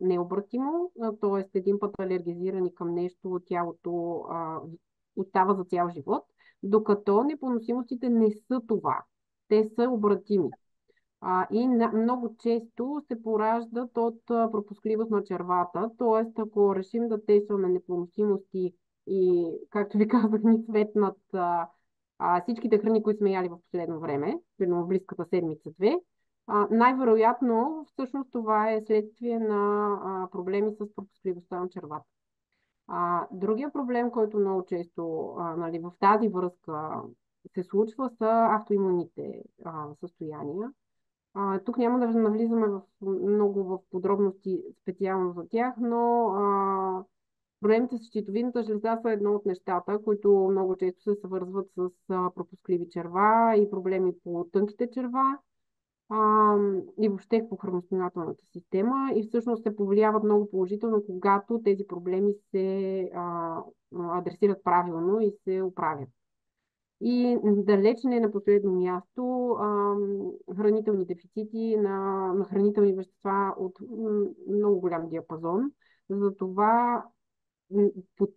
необратимо, т.е. един път алергизирани към нещо, тялото остава за цял живот, докато непоносимостите не са това. Те са обратими. Много често се пораждат от пропускливост на червата, т.е. ако решим да тестваме непоносимости и, както ви казах, ни светнат всичките храни, които сме яли в последно време, примерно в близката седмица-две, най-вероятно всъщност това е следствие на проблеми с пропускливостта на червата. Другия проблем, който много често нали, в тази връзка се случва, са автоимунните състояния. Тук няма да навлизаме много в подробности специално за тях, но проблемите с щитовидната жлеза са едно от нещата, които много често се свързват с пропускливи черва и проблеми по тънките черва и въобще по храносмилателната система и всъщност се повлияват много положително, когато тези проблеми се адресират правилно и се оправят. И далеч не на последно място, хранителни дефицити на хранителни вещества от много голям диапазон. Затова по,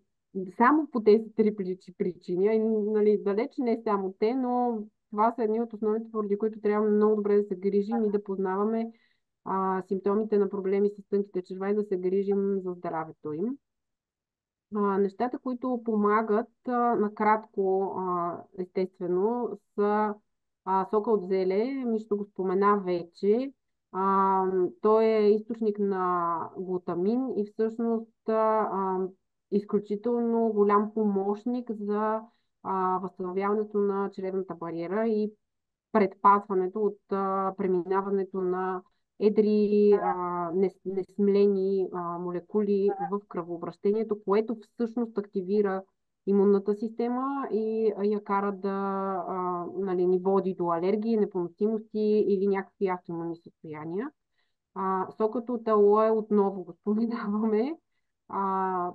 само по тези три причини, нали, далеч не само те, но това са едни от основните, поради които трябва много добре да се грижим и да познаваме симптомите на проблеми с тънките черва и да се грижим за здравето им. Нещата, които помагат накратко, естествено, са сока от зеле. Мишто го спомена вече. Той е източник на глутамин и всъщност изключително голям помощник за възстановяването на чревната бариера и предпазването от преминаването на едри несмлени молекули в кръвообращението, което всъщност активира имунната система и я кара да нали, ни води до алергии, непоносимости или някакви автоимунни състояния. Сокът от алоe отново го споменаваме.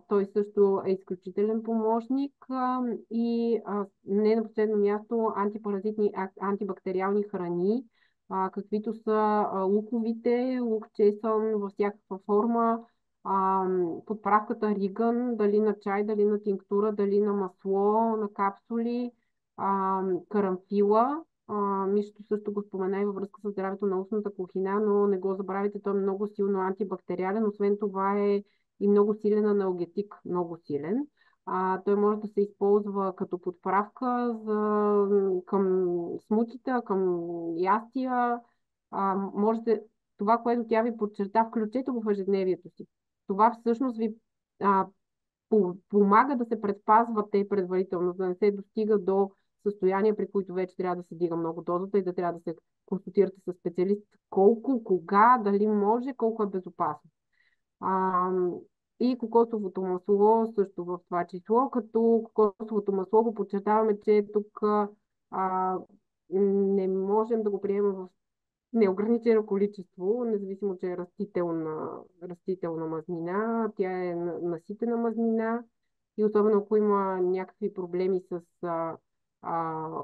Той също е изключителен помощник и не на последно място антипаразитни, антибактериални храни, каквито са луковите, лук чесън във всякаква форма, подправката риган, дали на чай, дали на тинктура, дали на масло, на капсули, карамфила. Мишто също го спомена и във връзка с здравето на устната кухина, но не го забравяйте, той е много силно антибактериален. Освен това е и много силен аналгетик, много силен. Той може да се използва като подправка към смутита, към ястия. Това, което тя ви подчерта, включете го в ежедневието си. Това всъщност ви помага да се предпазвате предварително, за да не се достига до състояния, при които вече трябва да се дига много дозата и да трябва да се консултирате с специалист колко, кога, дали може, колко е безопасно. И кокосовото масло също в това число, като кокосовото масло го подчертаваме, че тук не можем да го приемем в неограничено количество, независимо, че е растителна мазнина, тя е наситена мазнина и особено ако има някакви проблеми с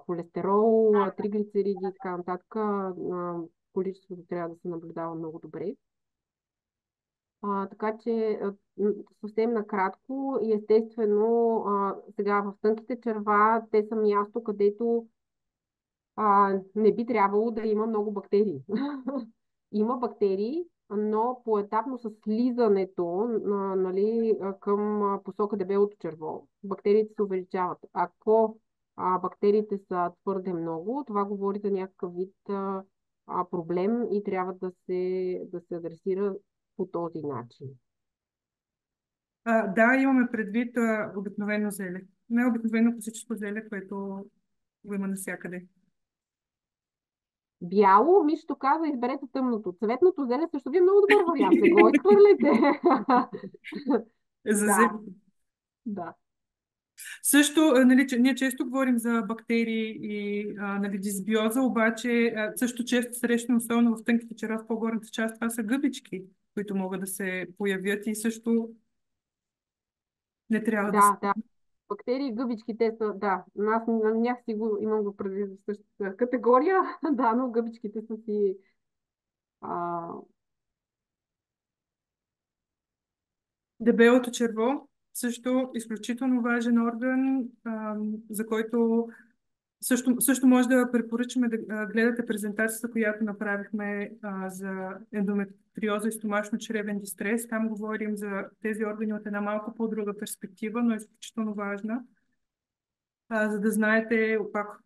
холестерол, триглицериди и така нататък, количеството трябва да се наблюдава много добре. Така че съвсем накратко и естествено сега в тънките черва те са място, където не би трябвало да има много бактерии. Има бактерии, но поетапно с слизането нали, към посока дебелото черво, бактериите се увеличават. Ако бактериите са твърде много, това говори за някакъв вид проблем и трябва да се адресира по този начин. Да, имаме предвид обикновено зеле. Не обикновено класическо зеле, което го има навсякъде. Бяло, Мишто каза, изберете тъмното. Цветното зеле също ви е много добър вариант. Не го изхвърляте. За Да. зеле. Да. Също, нали, ние често говорим за бактерии и нали, дисбиоза, обаче също често срещано, особено в тънките черва в по-горната част, това са гъбички, които могат да се появят и също не трябва да се... Да. Бактерии и гъбички, те са, да, аз някакси го имам го преди в същата категория, да, но гъбичките са си а, Дебелото черво също изключително важен орган, за който също може да препоръчаме да гледате презентацията, която направихме за ендометриоза и стомашно-чревен дистрес. Там говорим за тези органи от една малко по-друга перспектива, но е изключително важна, за да знаете пак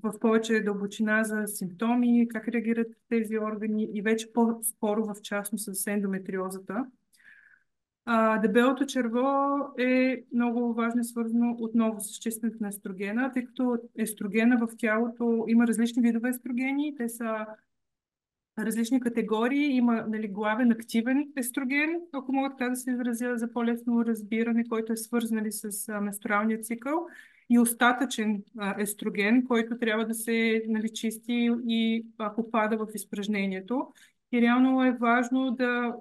в повече дълбочина за симптоми, как реагират тези органи и вече по-скоро в частност с ендометриозата. Дебелото черво е много важно и свързано отново с чистенето на естрогена, тъй като естрогена в тялото има различни видове естрогени. Те са различни категории. Има, нали, главен активен естроген, ако мога така да се изразя за по-лесно разбиране, който е свързан, нали, с менструалния цикъл, и остатъчен естроген, който трябва да се, нали, чисти и попада в изпражнението. И реално е важно да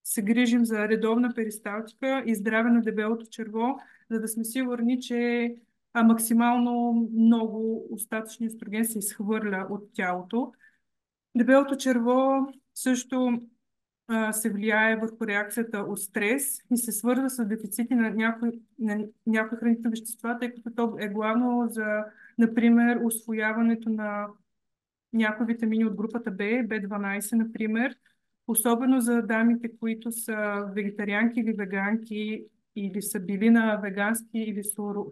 се грижим за редовна перисталтика и здраве на дебелото черво, за да сме сигурни, че максимално много остатъчни естроген се изхвърля от тялото. Дебелото черво също се влияе върху реакцията от стрес и се свързва с дефицити на някои хранителни вещества, тъй като то е главно за, например, усвояването на някои витамини от групата Б, B12, например, особено за дамите, които са вегетарианки или веганки, или са били на вегански или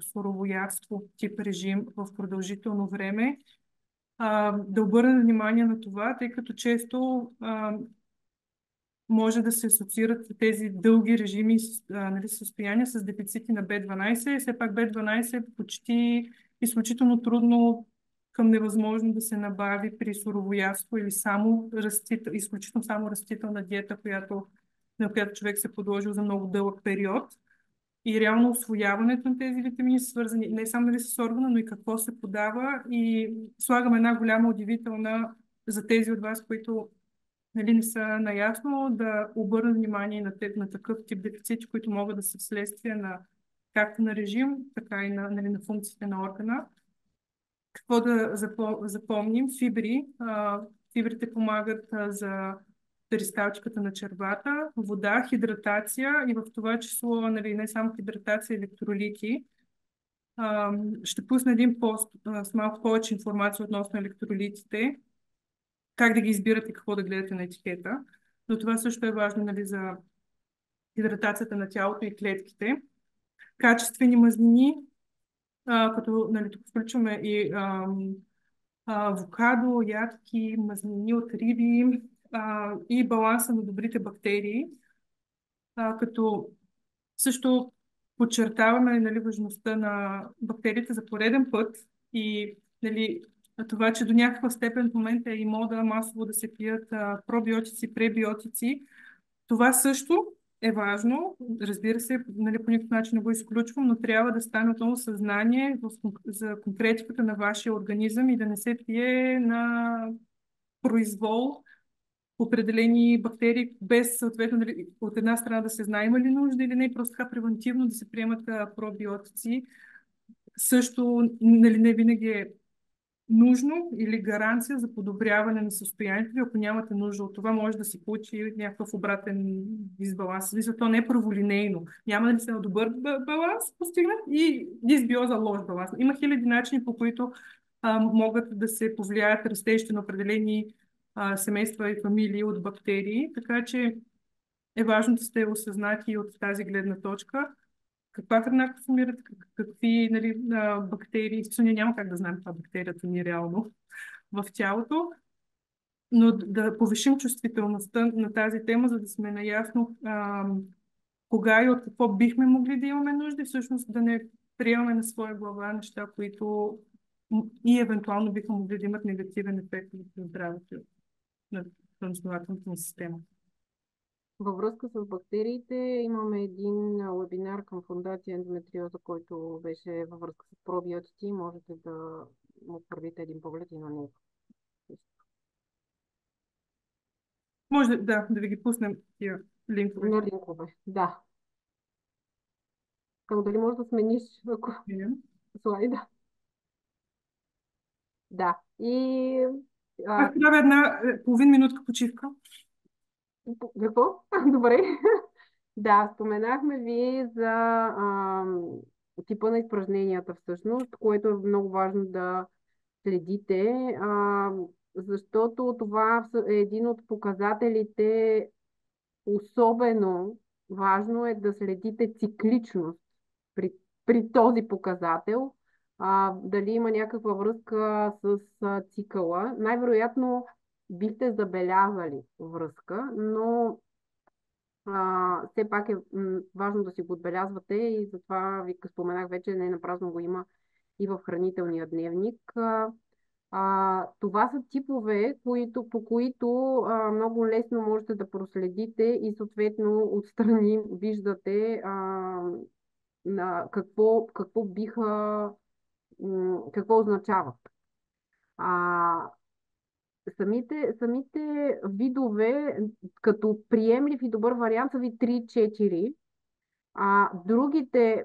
суровоядство тип режим в продължително време, да обърнем внимание на това, тъй като често може да се асоциират тези дълги режими, нали, състояния с дефицити на B12. Все пак B12 е почти изключително трудно към невъзможно да се набави при суровоядство или изключително само растителна диета, на която човек се е подложил за много дълъг период. И реално усвояването на тези витамини са свързани не само, нали, с органа, но и какво се подава. И слагам една голяма удивителна за тези от вас, които, нали, не са наясно, да обърнат внимание на такъв тип дефицити, които могат да са вследствие на както на режим, така и на, нали, на функциите на органа. Какво да запомним? Фибри. Фибрите помагат за перисталтиката на червата, вода, хидратация и в това число, нали, не само хидратация, електролити. Ще пусна един пост с малко повече информация относно електролитите, как да ги избирате и какво да гледате на етикета. Но това също е важно, нали, за хидратацията на тялото и клетките. Качествени мазнини, като, нали, тук включваме и авокадо, ядки, мазнини от риби и баланса на добрите бактерии, като също подчертаваме, нали, важността на бактериите за пореден път и, нали, това, че до някаква степен в момента е и мода масово да се пият пробиотици, пребиотици. Това също е важно. Разбира се, нали, по никакъв начин не го изключвам, но трябва да стане отново съзнание за конкретиката на вашия организъм и да не се пие на произвол определени бактерии, без съответно, нали, от една страна да се знае има ли нужда или не, просто така превентивно да се приемат пробиотици. Също, нали, не винаги е нужно или гаранция за подобряване на състоянието ви. Ако нямате нужда от това, може да се получи някакъв обратен дисбаланс. Мисля, то не е праволинейно. Няма да се на добър баланс постигнат и дисбиоза лош баланс. Има хиляди начини, по които могат да се повлияят растежите на определени семейства и фамилии от бактерии, така че е важно да сте осъзнати от тази гледна точка. Каква храна консумират, какви, нали, бактерии. Ние няма как да знаем каква бактерията ни реално в тялото, но да повишим чувствителността на тази тема, за да сме наясно кога и от какво бихме могли да имаме нужда и всъщност да не приемаме на своя глава неща, които и евентуално биха могли да имат негативен ефект за здравето на храносмилателната ни система. Във връзка с бактериите имаме един вебинар към фондация Ендометриоза, който беше във връзка с пробиотици. Можете да му правите един поглед и на него. Може да ви ги пуснем тия линкове. На линкове, да. Само дали можеш да смениш ако... слайда? Да. И Аз а, правя една половин минутка почивка. какво? Добре. Да, споменахме ви за типа на изпражненията всъщност, което е много важно да следите, защото това е един от показателите. Особено важно е да следите цикличност при, при този показател. Дали има някаква връзка с цикъла. Най-вероятно бихте забелязали връзка, но все пак е важно да си го отбелязвате и затова ви споменах вече, не напразно го има и в хранителния дневник. Това са типове, по които много лесно можете да проследите и съответно отстрани виждате на какво биха, какво означават. А, самите видове, като приемлив и добър вариант са ви 3-4. Другите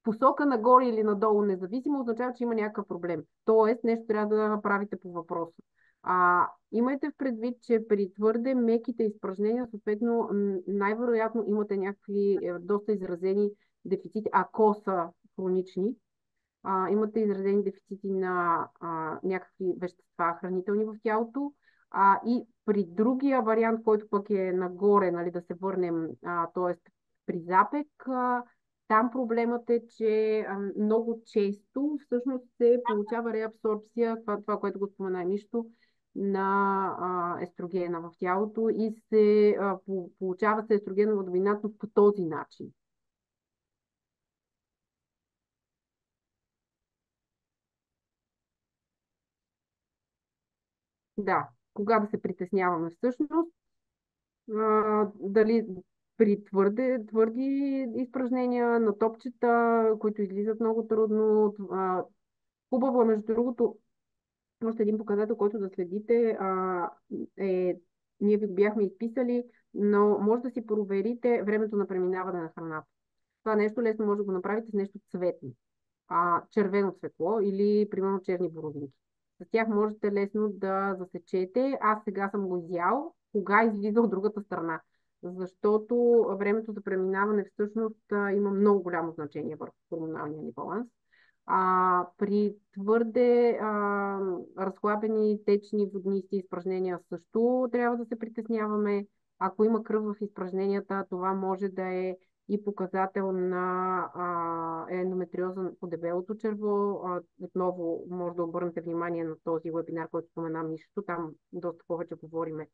посока нагоре или надолу, независимо, означава, че има някакъв проблем. Тоест, нещо трябва да направите по въпроса. Имайте в предвид, че при твърде меките изпражнения, съответно, най-вероятно имате някакви доста изразени дефицити, ако са хронични. Имате изразени дефицити на някакви вещества, хранителни в тялото. И при другия вариант, който пък е нагоре, нали, да се върнем, т.е. при запек, там проблемът е, че много често всъщност се получава реабсорбция, това което го спомена нищо, на естрогена в тялото и се получава се естрогенова доминантност по този начин. Да, кога да се притесняваме всъщност, дали при твърди изпражнения на топчета, които излизат много трудно. Хубаво е, между другото, още един показател, който да следите, ние ви го бяхме изписали, но може да си проверите времето на преминаване на храната. Това нещо лесно може да го направите с нещо цветно. Червено цветло или, примерно, черни боровинки. С тях можете лесно да засечете. Аз сега съм го изял, кога излиза от другата страна. Защото времето за преминаване всъщност има много голямо значение върху хормоналния ни баланс. При твърде разхлабени, течни, воднисти изпражнения също трябва да се притесняваме. Ако има кръв в изпражненията, това може да е и показател на ендометриоза по дебелото черво. Отново може да обърнете внимание на този вебинар, който споменам нищо. Там доста повече говориме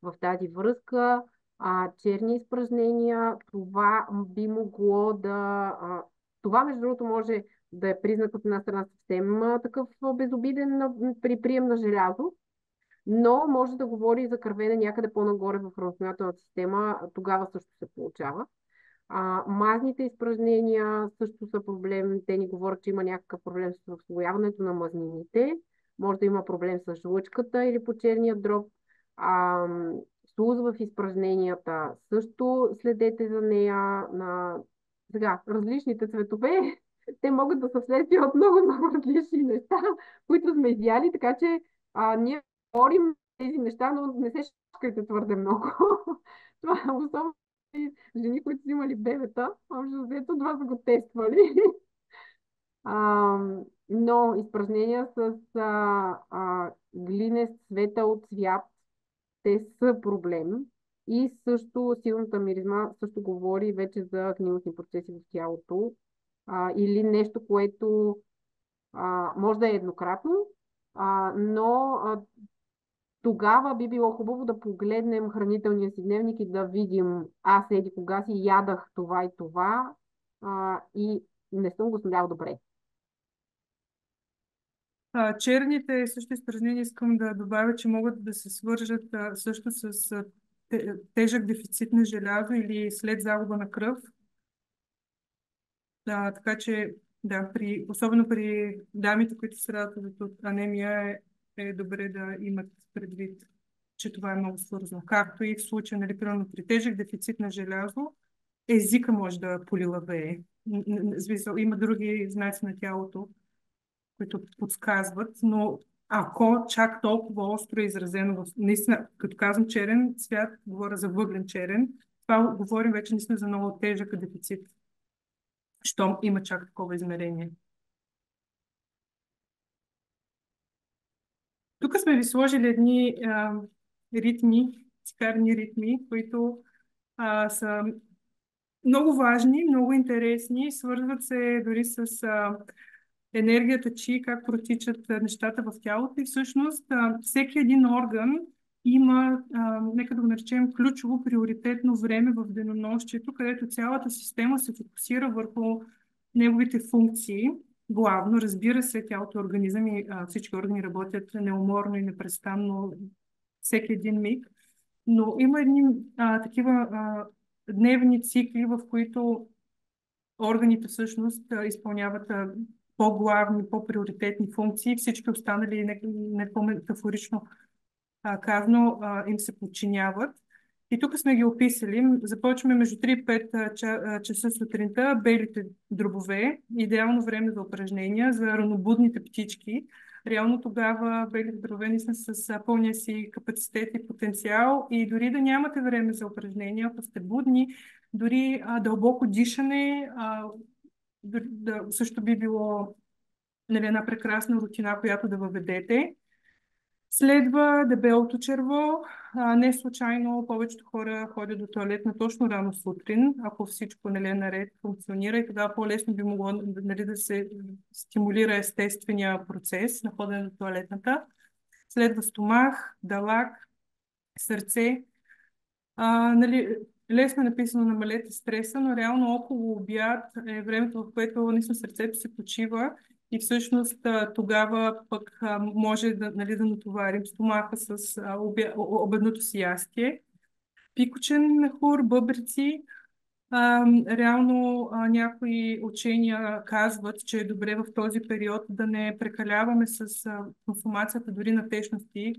в тази връзка. Черни изпражнения, това би могло да... Това, между другото, може да е признак от една страна съвсем такъв безобиден при прием на желязо, но може да говори и за кървене някъде по-нагоре в храносмилателната система. Тогава също се получава. Мазните изпражнения също са проблем. Те ни говорят, че има някакъв проблем с усвояването на мазнините. Може да има проблем с жлъчката или по черния дроб. Слуз в изпражненията също следете за нея. Сега, различните цветове, те могат да са вследствие от много различни неща, които сме изяли, така че ние говорим тези неща, но не се шкайте твърде много. Това е особено жени, които са имали бебета, общо взето това са го тествали. Но изпражнения с глинест, светъл цвят, те са проблем. И също силната миризма също говори вече за гнилостни процеси в тялото. Или нещо, което може да е еднократно, но тогава би било хубаво да погледнем хранителния си дневник и да видим аз еди кога си ядах това и това и не съм го смлял добре. Черните също изпражнения искам да добавя, че могат да се свържат също с тежък дефицит на желязо или след загуба на кръв. Така че, да, особено при дамите, които страдат от анемия, е добре да имат предвид, че това е много свързано. Както и в случая, нали, примерно при тежък дефицит на желязо, езика може да полилавее. Има други знаци на тялото, които подсказват, но ако чак толкова остро е изразено, наистина, като казвам черен цвят, говоря за въглен черен, това говорим вече наистина за много тежък дефицит, щом има чак такова измерение. Тук сме ви сложили едни ритми, цикарни ритми, които са много важни, много интересни, свързват се дори с енергията чи, как протичат нещата в тялото и всъщност всеки един орган има, нека да го наречем, ключово приоритетно време в денонощието, където цялата система се фокусира върху неговите функции. Главно, разбира се, тялото организъм и всички органи работят неуморно и непрестанно всеки един миг, но има едни такива дневни цикли, в които органите всъщност изпълняват по-главни, по-приоритетни функции, всички останали, не по-метафорично казано, им се подчиняват. И тук сме ги описали. Започваме между 3 и 5 часа сутринта, белите дробове, идеално време за упражнения, за ранобудните птички. Реално тогава белите дробове не са с пълния си капацитет и потенциал и дори да нямате време за упражнения, ако сте будни, дори дълбоко дишане, също би било, нали, една прекрасна рутина, която да въведете. Следва дебелото черво. Не случайно повечето хора ходят до туалетна точно рано сутрин, ако всичко, нали, наред функционира и тогава по-лесно би могло, нали, да се стимулира естествения процес на ходене до туалетната. Следва стомах, далак, сърце. Нали, лесно е написано намалете стреса, но реално около обяд е времето, в което наистина сърцето се почива и всъщност тогава пък може да, нали, да натоварим стомаха с обедното си ястие. Пикочен мехур, бъбреци. Реално някои учения казват, че е добре в този период да не прекаляваме с консумацията дори на течности,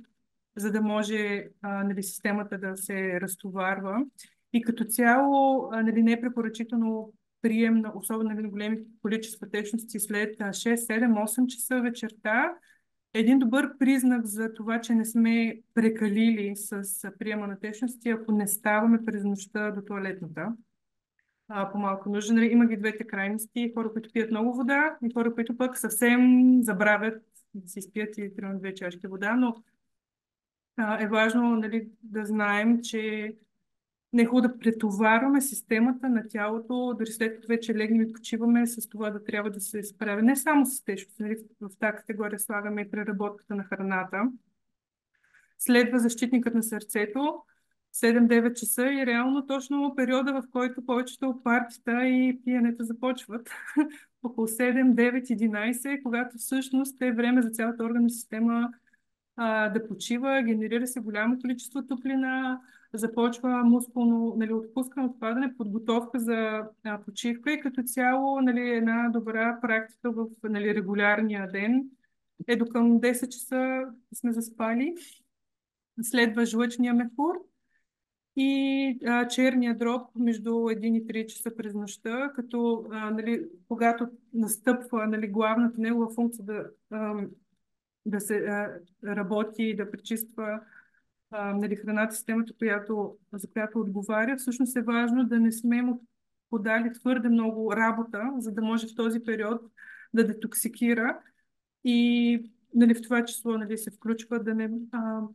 за да може нали, системата да се разтоварва. И като цяло нали, не е препоръчително прием на особено нали, големи количества течности след 6, 7, 8 часа вечерта. Един добър признак за това, че не сме прекалили с приема на течности, ако не ставаме през нощта до туалетната. По малко нужда. Нали, има ги двете крайности. Хора, които пият много вода и хора, които пък съвсем забравят да си спият и примерно 2 чашки вода, но е важно нали, да знаем, че не е хубаво да претоварваме системата на тялото, дори след като вече легнем и почиваме, с това да трябва да се справя. Не само с тежко, нали, в тази категория слагаме и преработката на храната. Следва защитникът на сърцето, 7-9 часа и реално точно периода, в който повечето партита и пиенето започват. Около 7, 9, 11, когато всъщност е време за цялата органна система да почива, генерира се голямо количество топлина, започва мускулно нали, отпускане, отпадане, подготовка за почивка и като цяло нали, една добра практика в нали, регулярния ден е до към 10 часа сме заспали. Следва жлъчния мехур и черния дроб между 1 и 3 часа през нощта, като нали, когато настъпва нали, главната негова функция да се работи и да пречиства нали, храната, системата, за която отговаря, всъщност е важно да не сме му подали твърде много работа, за да може в този период да детоксикира и нали, в това число нали, се включва да не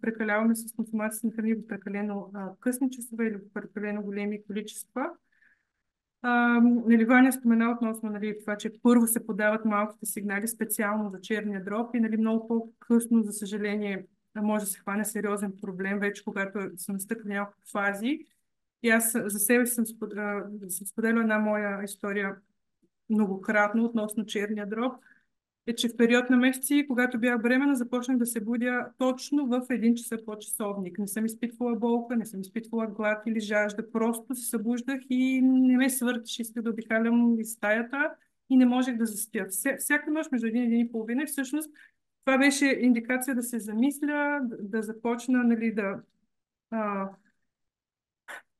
прекаляваме с консумацията на храни в прекалено късни часове или в прекалено големи количества. Нали, Ваня спомена относно нали, това, че първо се подават малките сигнали специално за черния дроб и нали, много по-късно, за съжаление, може да се хване сериозен проблем, вече когато са настъпили няколко фази. И аз за себе си съм споделила една моя история многократно относно черния дроб. Е, че в период на месеци, когато бях бременна, започнах да се будя точно в 1 часа по часовник. Не съм изпитвала болка, не съм изпитвала глад или жажда. Просто се събуждах и не ме свъртеше. Исках да обикалям из стаята и не можех да заспя. Всяка нощ между 1 и 1,5 и всъщност това беше индикация да се замисля, да започна нали, да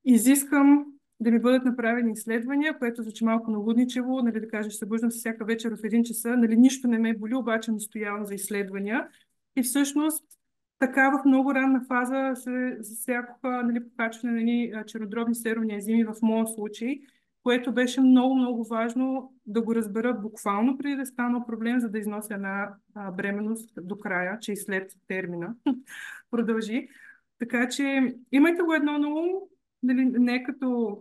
изискам да ми бъдат направени изследвания, което звучи малко налудничево, нали, да кажеш, събуждам се всяка вечер в 1 часа, нали, нищо не ме боли, обаче настоявам за изследвания. И всъщност така в много ранна фаза се засякоха, нали, покачване на едни чернодробни серумни ензими в моя случай, което беше много, много важно да го разбера буквално преди да е станал проблем, за да износя една бременност до края, че и след термина продължи. Така че имайте го едно на ум, нали, не като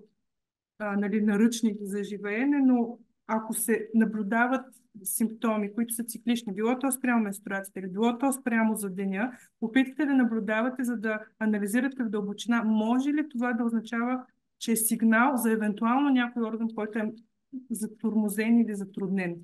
нали, наръчник за живеене, но ако се наблюдават симптоми, които са циклични, било то спрямо менструацията или било то спрямо за деня, опитайте да наблюдавате, за да анализирате в дълбочина, може ли това да означава, че е сигнал за евентуално някой орган, който е затормозен или затруднен.